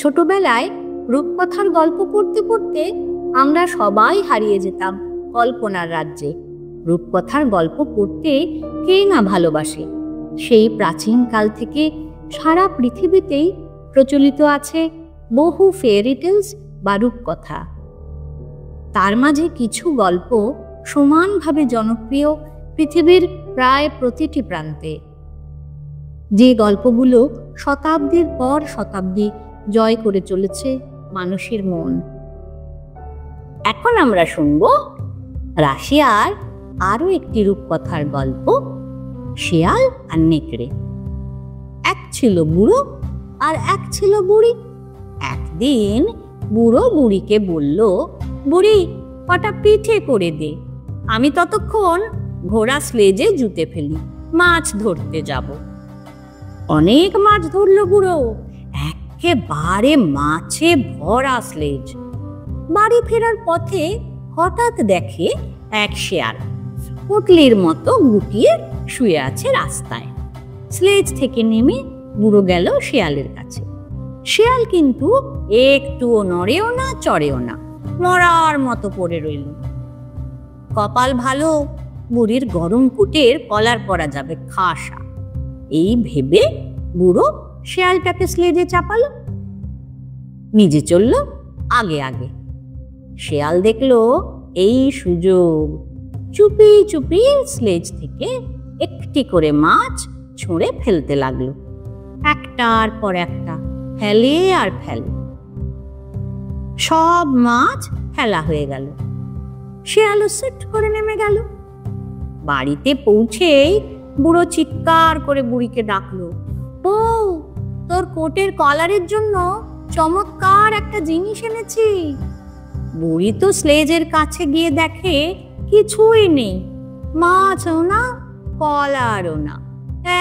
ছোটবেলায় রূপকথার গল্প পড়তে পড়তে আমরা সবাই হারিয়ে যেতাম কল্পনার রাজ্যে। রূপকথার গল্প পড়তে কে না ভালোবাসে। সেই প্রাচীনকাল থেকে সারা পৃথিবীতেই প্রচলিত আছে বহু ফেয়ারি টেলস বা রূপকথা। তার মাঝে কিছু গল্প সমানভাবে জনপ্রিয় পৃথিবীর প্রায় প্রতিটি প্রান্তে, যে গল্পগুলো শতাব্দীর পর শতাব্দী জয় করে চলেছে মানুষের মন। এখন আমরা শুনব রাশিয়ার আরো একটি রূপকথার গল্প, শিয়াল আর নেকড়ে। এক ছিল বুড়ো আর এক ছিল বুড়ি। একদিন বুড়ো বুড়িকে বলল, বুড়ি কটা পিঠে করে দে, আমি ততক্ষণ ঘোড়া স্লেজে জুতে ফেলি, মাছ ধরতে যাব। অনেক মাছ ধরলো বুড়ো, একেবারে মাছে ভরা স্লেজ। বাড়ি ফেরার পথে হঠাৎ দেখে এক শেয়াল পুটলির মতো গুটিয়ে শুয়ে আছে রাস্তায়। স্লেজ থেকে নেমে বুড়ো গেল শেয়ালের কাছে। শেয়াল কিন্তু একটুও নড়েও না চড়েও না, মরার মতো পড়ে রইল। কপাল ভালো, বুড়ির গরম কুটের কলার পরা যাবে খাসা। এই ভেবে বুড়ো শেয়ালটাকে স্লেজে চাপালো, নিজে চলল আগে আগে। শেয়াল দেখলো এই সুযোগ, চুপি চুপি স্লেজ থেকে একটি করে মাছ ছুঁড়ে ফেলতে লাগলো, একটার পর একটা, ফেলে আর ফেলে। সব মাছ ফেলা হয়ে গেল। শেয়ালও সেট করে নেমে গেল। বাড়িতে পৌঁছেই বুড়ো চিৎকার করে বুড়িকে ডাকলো, ও তোর কোটের কলারের জন্য চমৎকার একটা জিনিস এনেছি। বুড়ি তো স্লেজের কাছে গিয়ে দেখে কিছুই নেই, মাছও না কলারও না,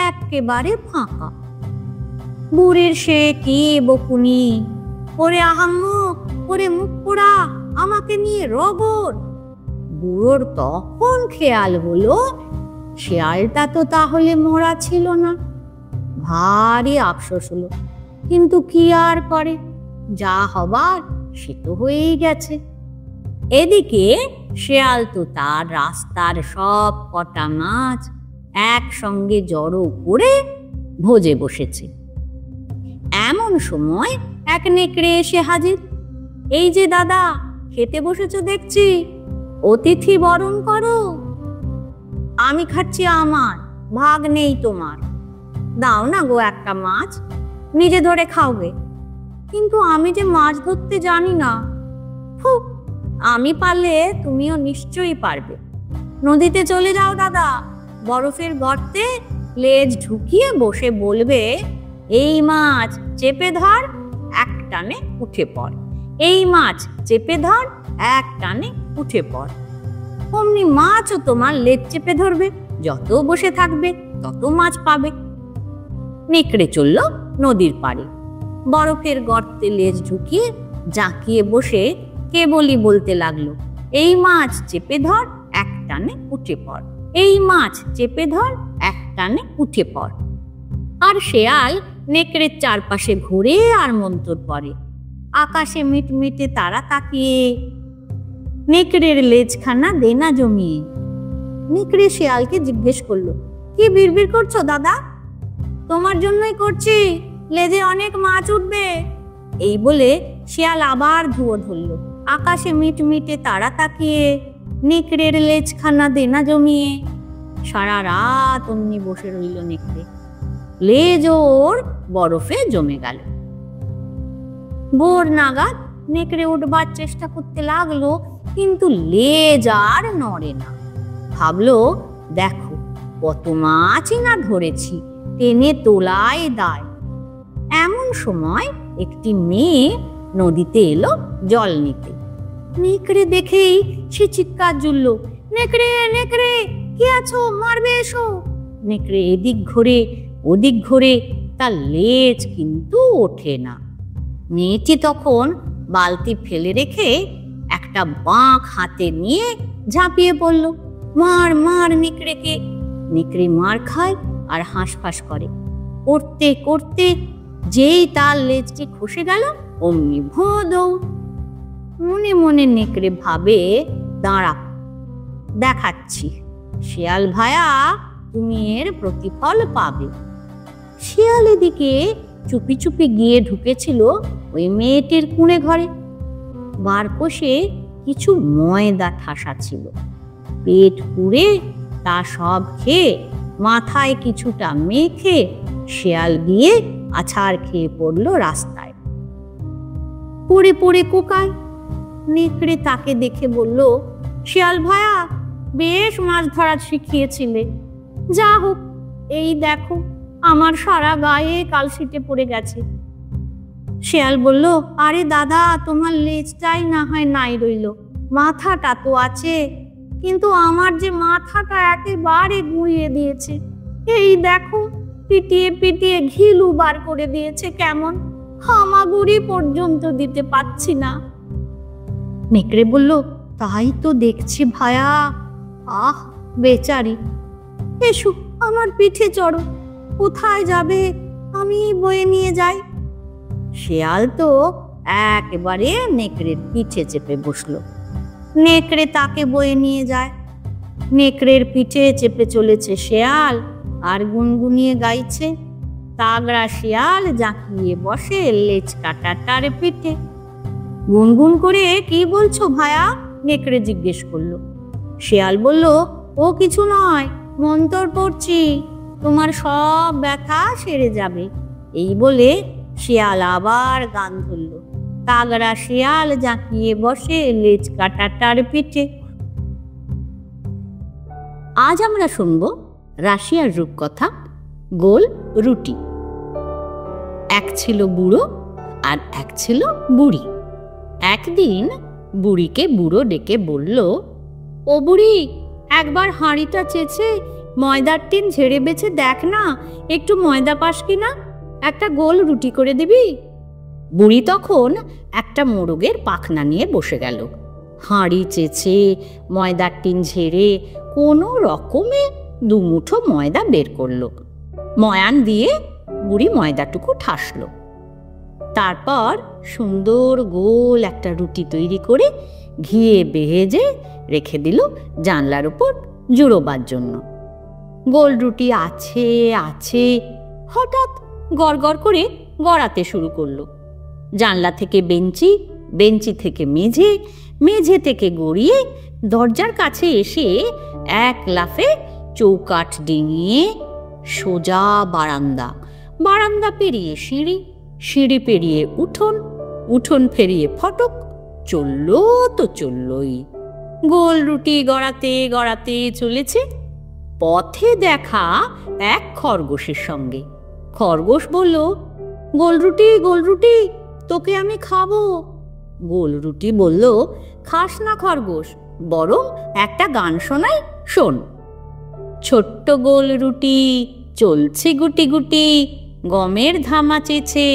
একেবারে ফাঁকা। বুড়ির সে কি বকুনি, ওরে আহাম্মক, ওরে মুখ পোড়া, আমাকে নিয়ে রগর। বুড়োর তখন খেয়াল হলো শেয়ালটা তো তাহলে মরা ছিল না। ভারী আফসোস হলো, কিন্তু কি আর করে, যা হবার সে তো হয়েই গেছে। এদিকে শেয়াল তো তার রাস্তার সব কটা মাছ একসঙ্গে জড়ো করে ভোজে বসেছে। এমন সময় এক নেকড়ে এসে হাজির। এই যে দাদা, খেতে বসেছ দেখছি, অতিথি বরণ করো। আমি খাচ্ছি আমার, ভাগ নেই তোমার। দাও না গো একটা মাছ, নিজে ধরে খাওগে। কিন্তু আমি যে মাছ ধরতে জানি না। ফুক, আমি পারলে তুমিও নিশ্চয়ই পারবে। নদীতে চলে যাও দাদা, বরফের গর্তে লেজ ঢুকিয়ে বসে বলবে, এই মাছ চেপে ধর, এক টানে উঠে পড়, এই মাছ চেপে ধর, এক টানে উঠে পড়। অমনি মাছও তোমার লেজ চেপে ধরবে, যত বসে থাকবে তত মাছ পাবে। নেকড়ে চলল নদীর পাড়ে, বরফের গর্তে লেজ ঢুকিয়ে জাঁকিয়ে বসে কেবলই বলতে লাগলো, এই মাছ চেপে ধর, এক টানে উঠে পড়, এই মাছ চেপে ধর, এক টানে উঠে পড়। আর শেয়াল নেকড়ের চারপাশে ঘুরে আর মন্তর পড়ে, আকাশে মিটমিটে তারা তাকিয়ে, নেকড়ের লেজখানা দেনা জমিয়ে। নেকড়ে শেয়ালকে জিজ্ঞেস করলো, কি বিড়বিড় করছো দাদা? তোমার জন্যই করছি, লেজে অনেক মাছ উঠবে। এই বলে শেয়াল আবার ধুয়ো ধরলো, আকাশে মিটমিটে তারা তাকিয়ে, নেকড়ের লেজখানা দেনা জমিয়ে। সারা রাত অমনি বসে রইল নেকড়ে, লেজ ওর বরফে জমে গেল। ভোর নাগাদ নেকড়ে উঠবার চেষ্টা করতে লাগলো, কিন্তু লেজ আর নড়ে না। ভাবলো, দেখো কত মাছই না ধরেছি, টেনে তোলায় দায়। এমন সময় একটি মেয়ে নদীতে এলো জল নিতে। নেকড়ে দেখেই সে চিৎকার জুড়ল, নেকড়ে নেকড়ে, কি আছো, মারবে এসো। নেকড়ে এদিক ঘোরে ওদিক ঘোরে, তার লেজ কিন্তু ওঠে না। মেয়েটি তখন বালতি ফেলে রেখে একটা বাঁক হাতে নিয়ে ঝাঁপিয়ে পড়ল, মার মার নেকড়েকে। নেকড়ে মার খায় আর হাঁসফাঁস করে। করতে করতে যেই তার লেজটি খসে গেল, অমনি ভোঁ দৌড়। মনে মনে নেকড়ে ভাবে, দাঁড়া, দেখাচ্ছি, শিয়াল ভায়া তুমি এর প্রতিফল পাবে। শিয়াল এদিকে চুপি চুপি গিয়ে ঢুকেছিল ওই মেয়েটির কুঁড়ে ঘরে। বারকোষে কিছু ময়দা ঠাসা ছিল। পেট পুড়ে তা সব খেয়ে মাথায় কিছুটা মেখে শিয়াল গিয়ে আছাড় খেয়ে পড়ল রাস্তায়। পড়ে পড়ে কোকায়। নেকড়ে তাকে দেখে বলল, শিয়াল ভায়া, বেশ মাছ ধরা শিখিয়েছিলে, যা হোক এই দেখো আমার সারা গায়ে কালশিটে পড়ে গেছে। শিয়াল বলল, আরে দাদা, তোমার লেজটাই না হয় নাই রইল, মাথাটা তো আছে, কিন্তু আমার যে মাথাটা একেবারে গুঁড়িয়ে দিয়েছে। এই দেখো পিটিয়ে পিটিয়ে ঘিলু বার করে দিয়েছে, কেমন হামাগুড়ি পর্যন্ত দিতে পারছি না। নেকড়ে বলল, তাই তো দেখছি ভায়া, আহ বেচারি, এসো আমার পিঠে চড়ো, কোথায় যাবে আমি বয়ে নিয়ে যাই। শিয়াল তো একেবারে নেকড়ের পিঠে চেপে বসলো। নেকড়ে তাকে বয়ে নিয়ে যায়। নেকড়ের পিঠে চেপে চলেছে শিয়াল আর গুনগুনিয়ে গাইছে, তাগড়া শিয়াল জাঁকিয়ে বসে লেজ কাটা তার পিঠে। গুনগুন করে, কি বলছো ভায়া? নেকড়ে জিজ্ঞেস করলো। শিয়াল বলল, ও কিছু নয়, মন্তর পড়ছি, তোমার সব ব্যথা সেরে যাবে। এই বলে শিয়াল আবার গান ধরল, তাগড়া শিয়াল জাঁকিয়ে বসে লেজ কাটা তার পিঠে। আজ আমরা শুনব রাশিয়ার রূপকথা গোল রুটি। এক ছিল বুড়ো আর এক ছিল বুড়ি। একদিন বুড়িকে বুড়ো ডেকে বলল, ও বুড়ি, একবার হাঁড়িটা চেঁচে ময়দার টিন ঝেড়ে বেছে দেখ না, একটু ময়দা পাস কিনা, একটা গোল রুটি করে দিবি। বুড়ি তখন একটা মোরগের পাখনা নিয়ে বসে গেল। হাঁড়ি চেঁচে ময়দার টিন ঝেড়ে কোনো রকমে দুমুঠো ময়দা বের করলো। ময়ান দিয়ে বুড়ি ময়দাটুকু ঠাসলো। তারপর সুন্দর গোল একটা রুটি তৈরি করে ঘিয়ে ভেজে রেখে দিল জানলার উপর জুড়োবার জন্য। গোল রুটি আছে আছে, হঠাৎ গড়গড় করে গড়াতে শুরু করলো। জানলা থেকে বেঞ্চি, বেঞ্চি থেকে মেঝে, মেঝে থেকে গড়িয়ে দরজার কাছে এসে এক লাফে চৌকাঠ ডিঙিয়ে সোজা বারান্দা, বারান্দা পেরিয়ে সিঁড়ি, সিঁড়ি পেরিয়ে উঠোন, উঠোন পেরিয়ে ফটক, চললো তো চললই। গোল রুটি গড়াতে গড়াতে চলেছে। পথে দেখা এক খরগোশের সঙ্গে। খরগোশ বলল, গোল রুটি, তোকে আমি খাবো। গোল রুটি বলল, খাস না খরগোশ, বরং একটা গান শোনাই, শোন। ছোট্ট গোল রুটি চলছে গুটি গুটি, গমের ধামা চেছে,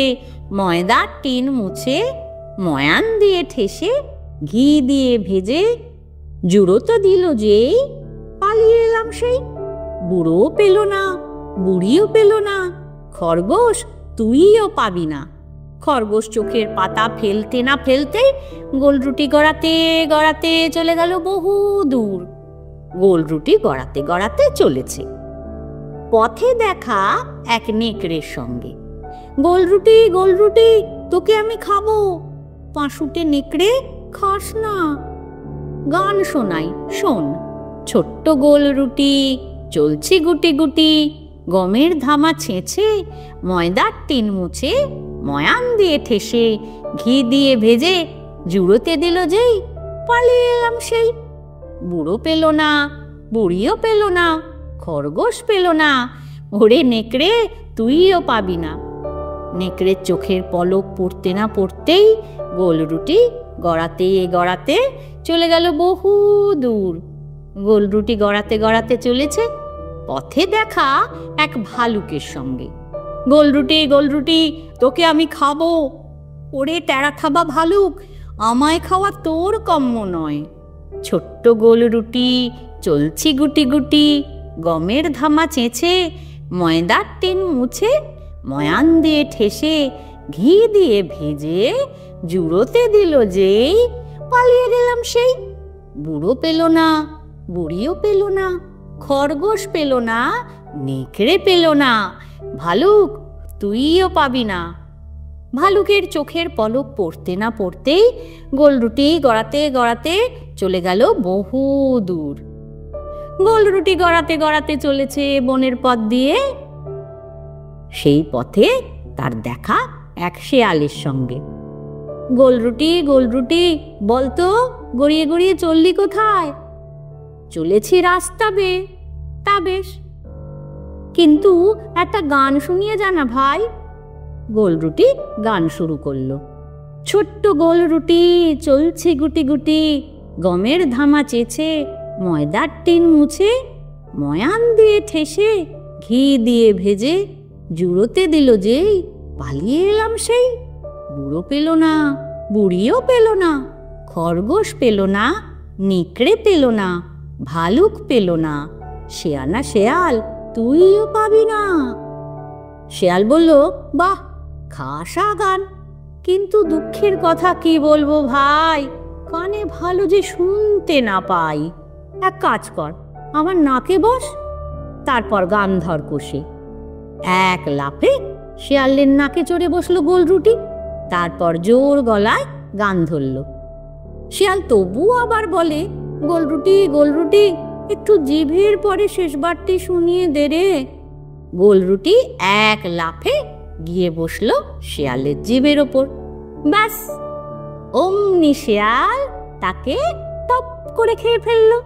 ময়দার টিন মুছে, ময়ান দিয়ে ঠেসে, ঘি দিয়ে ভেজে, জুড়ো তো দিল যেই, পালিয়ে এলাম সেই। বুড়োও পেল না, বুড়িও পেল না, খরগোশ তুইও পাবি না। খরগোশ চোখের পাতা ফেলতে না ফেলতেই গোল রুটি গড়াতে গড়াতে চলে গেল বহু দূর। গোল রুটি গড়াতে গড়াতে চলেছে। পথে দেখা এক নেকড়ের সঙ্গে। গোল রুটি, তোকে আমি খাবো। পাঁশুটে নেকড়ে, খাস না, গান শোনাই, শোন। ছোট্ট গোল রুটি চলছে গুটি গুটি, গমের ধামা ছেঁচে, ময়দার টিন মুছে, ময়ান দিয়ে ঠেসে, ঘি দিয়ে ভেজে, জুড়োতে দিল যেই, পালিয়ে এলাম সেই। বুড়ো পেল না, বুড়িও পেল না, খরগোশ পেল না, ওরে নেকড়ে তুইও পাবি না। নেকড়ের চোখের পলক পড়তে না পড়তেই গোল রুটি গড়াতে গড়াতে চলে গেল বহু দূর। গোল রুটি গড়াতে গড়াতে চলেছে। পথে দেখা এক ভালুকের সঙ্গে। গোল রুটি, তোকে আমি খাবো। ওরে টেরা থাবা ভালুক, আমায় খাওয়া তোর কম্য নয়। ছোট্ট গোল রুটি চলছি গুটি গুটি, গমের ধামা চেঁচে, ময়দার টিন মুছে, ময়ান দিয়ে ঠেসে, ঘি দিয়ে ভেজে জুড়োতে দিল যেই, পালিয়ে গেলাম সেই। বুড়ো পেল না, বুড়িও পেল না, খরগোশ পেল না, নেকড়ে পেল না, ভালুক তুইও পাবি না। ভালুকের চোখের পলক পড়তে না পড়তেই গোলরুটি গড়াতে গড়াতে চলে গেল বহু দূর। গোলরুটি গড়াতে গড়াতে চলেছে বনের পথ দিয়ে। সেই পথে তার দেখা এক শেয়ালের সঙ্গে। গোলরুটি গোলরুটি, বলতো গড়িয়ে গড়িয়ে চললি কোথায়? চলেছি রাস্তা বেয়ে। তা বেশ, কিন্তু একটা গান শুনিয়ে জানা ভাই। গোলরুটি গান শুরু করলো। ছোট্ট গোলরুটি চলছে গুটি গুটি, গমের ধামা চেছে, ময়দার টিন মুছে, ময়ান দিয়ে ঠেসে, ঘি দিয়ে ভেজে, জুড়োতে দিল যেই, পালিয়ে এলাম সেই। বুড়ো পেল না, বুড়িও পেল না, খরগোশ পেল না, নেকড়ে পেল না, ভালুক পেল না, শেয়ানা শেয়াল তুইও পাবি না। শেয়াল বলল, বাহ, খাসা গান, কিন্তু দুঃখের কথা কি বলবো ভাই, কানে ভালো যে শুনতে না পাই। এক কাজ কর, আমার নাকে বস, তারপর গান ধর কষে। এক লাফে শেয়ালের নাকে চড়ে বসলো গোলরুটি, তারপর জোর গলায় গান ধরল। শেয়াল তবু আবার বলে, গোলরুটি গোলরুটি, একটু জিভের পরে শেষবারটি শুনিয়ে দে রে। গোলরুটি এক লাফে গিয়ে বসলো শেয়ালের জিভের ওপর। ব্যাস, অমনি শেয়াল তাকে টপ করে খেয়ে ফেললো।